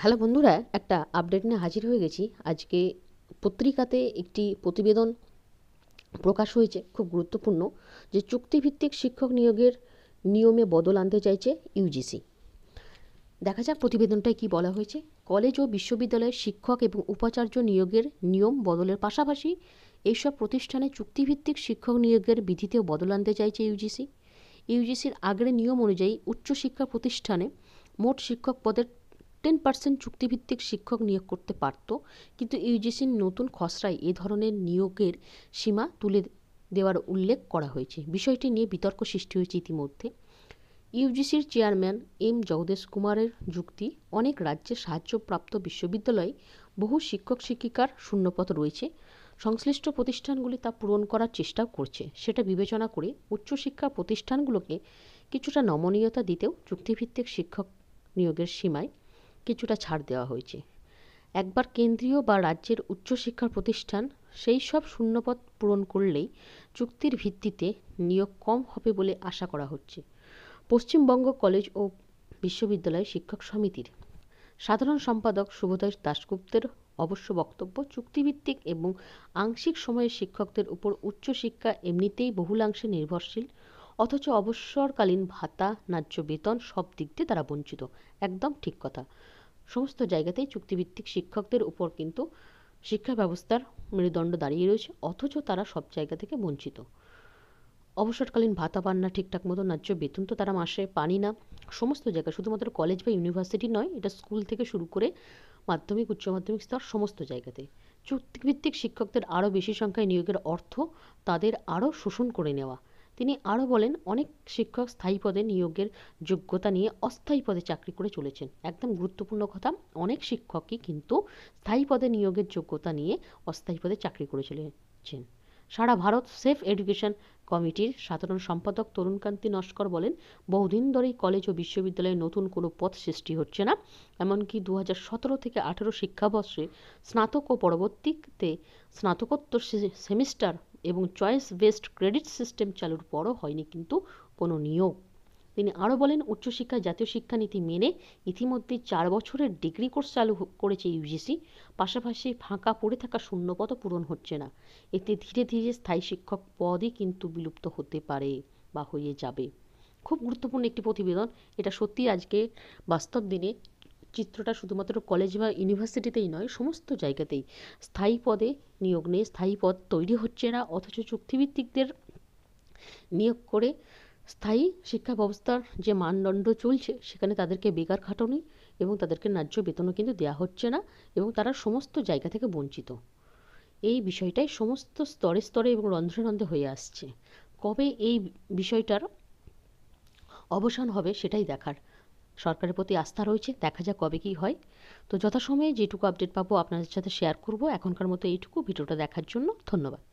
Hello বন্ধুরা, একটা update নিয়ে হাজির হয়ে গেছি। আজকে পত্রিকাতে একটি প্রতিবেদন প্রকাশ হয়েছে, খুব গুরুত্বপূর্ণ, যে চুক্তিভিত্তিক শিক্ষক নিয়োগের নিয়মে বদল আনতে চাইছে ইউজিসি। দেখা যাক প্রতিবেদনটায় কি বলা হয়েছে। কলেজ ও বিশ্ববিদ্যালয়ের শিক্ষক এবং উপাচার্য নিয়োগের নিয়ম বদলের পাশাপাশি এইসব প্রতিষ্ঠানে চুক্তিভিত্তিক শিক্ষক নিয়োগের বিধিতেও বদল আনতে চাইছে ইউজিসি। ইউজিসির আগের নিয়ম অনুযায়ী উচ্চশিক্ষা প্রতিষ্ঠানে মোট শিক্ষক পদের 10% চুক্তিভিত্তিক শিক্ষক নিয়োগ করতে পারত, কিন্তু ইউজিসির নতুন খসড়ায় এ ধরনের নিয়োগের সীমা তুলে দেওয়ার উল্লেখ করা হয়েছে। বিষয়টি নিয়ে বিতর্ক সৃষ্টি হয়েছে ইতিমধ্যে। ইউজিসির চেয়ারম্যান এম জগদেশ কুমারের যুক্তি, অনেক রাজ্যে সাহায্যপ্রাপ্ত বিশ্ববিদ্যালয়ে বহু শিক্ষক শিক্ষিকার শূন্যপদ রয়েছে, সংশ্লিষ্ট প্রতিষ্ঠানগুলি তা পূরণ করার চেষ্টাও করছে। সেটা বিবেচনা করে উচ্চশিক্ষা প্রতিষ্ঠানগুলোকে কিছুটা নমনীয়তা দিতেও চুক্তিভিত্তিক শিক্ষক নিয়োগের সীমায় কিছুটা ছাড় দেওয়া হয়েছে। একবার কেন্দ্রীয় বা রাজ্যের উচ্চশিক্ষা প্রতিষ্ঠান সেই সব শূন্যপদ পূরণ করলেই চুক্তির ভিত্তিতে নিয়োগ কম হবে বলে আশা করা হচ্ছে। পশ্চিমবঙ্গ কলেজ ও বিশ্ববিদ্যালয় শিক্ষক সমিতির সাধারণ সম্পাদক শুভদয় দাশগুপ্তের অবশ্য বক্তব্য, চুক্তিভিত্তিক এবং আংশিক সময়ের শিক্ষকদের উপর উচ্চশিক্ষা এমনিতেই বহুলাংশে নির্ভরশীল, অথচ অবসরকালীন ভাতা, ন্যায্য বেতন সব দিক দিয়ে তারা বঞ্চিত। একদম ঠিক কথা। সমস্ত জায়গাতেই চুক্তিভিত্তিক শিক্ষকদের উপর কিন্তু শিক্ষা ব্যবস্থার মেরুদণ্ড দাঁড়িয়ে রয়েছে, অথচ তারা সব জায়গা থেকে বঞ্চিত। অবসরকালীন ভাতা পান না ঠিকঠাক মতো, ন্যায্য বেতন তো তারা মাসে পানি না। সমস্ত জায়গায়, শুধুমাত্র কলেজ বা ইউনিভার্সিটি নয়, এটা স্কুল থেকে শুরু করে মাধ্যমিক, উচ্চ মাধ্যমিক স্তর সমস্ত জায়গাতে চুক্তিভিত্তিক শিক্ষকদের আরও বেশি সংখ্যায় নিয়োগের অর্থ তাদের আরও শোষণ করে নেওয়া। তিনি আরও বলেন, অনেক শিক্ষক স্থায়ী পদে নিয়োগের যোগ্যতা নিয়ে অস্থায়ী পদে চাকরি করে চলেছেন। একদম গুরুত্বপূর্ণ কথা, অনেক শিক্ষকই কিন্তু স্থায়ী পদে নিয়োগের যোগ্যতা নিয়ে অস্থায়ী পদে চাকরি করে চলেছেন। সারা ভারত সেফ এডুকেশন কমিটির সাধারণ সম্পাদক তরুণকান্তি নস্কর বলেন, বহুদিন ধরেই কলেজ ও বিশ্ববিদ্যালয়ে নতুন কোনো পদ সৃষ্টি হচ্ছে না। এমনকি 2017 থেকে 18 শিক্ষাবর্ষে স্নাতক ও পরবর্তীতে স্নাতকোত্তর সেমিস্টার এবং চয়েস বেসড ক্রেডিট সিস্টেম চালুর পরও হয়নি কিন্তু কোনো নিয়োগ। তিনি আরও বলেন, উচ্চশিক্ষায় জাতীয় শিক্ষানীতি মেনে ইতিমধ্যে 4 বছরের ডিগ্রি কোর্স চালু করেছে ইউজিসি। পাশাপাশি ফাঁকা পড়ে থাকা শূন্যপদও পূরণ হচ্ছে না। এতে ধীরে ধীরে স্থায়ী শিক্ষক পদই কিন্তু বিলুপ্ত হতে পারে বা হয়ে যাবে। খুব গুরুত্বপূর্ণ একটি প্রতিবেদন। এটা সত্যি আজকে বাস্তব দিনে চিত্রটা শুধুমাত্র কলেজ বা ইউনিভার্সিটিতেই নয়, সমস্ত জায়গাতেই স্থায়ী পদে নিয়োগ নেই, স্থায়ী পদ তৈরি হচ্ছে না, অথচ চুক্তিভিত্তিকদের নিয়োগ করে স্থায়ী শিক্ষা ব্যবস্থার যে মানদণ্ড চলছে সেখানে তাদেরকে বেকার খাটানো এবং তাদেরকে ন্যায্য বেতনও কিন্তু দেওয়া হচ্ছে না, এবং তারা সমস্ত জায়গা থেকে বঞ্চিত। এই বিষয়টাই সমস্ত স্তরে স্তরে এবং রন্ধ্রে রন্ধ্রে হয়ে আসছে। কবে এই বিষয়টার অবসান হবে সেটাই দেখার। সরকারের প্রতি আস্থা রয়েছে, দেখা যাক কবে কী হয়। তো যথাসময়ে যেটুকু আপডেট পাবো আপনাদের সাথে শেয়ার করব। এখনকার মতো এইটুকু। ভিডিওটা দেখার জন্য ধন্যবাদ।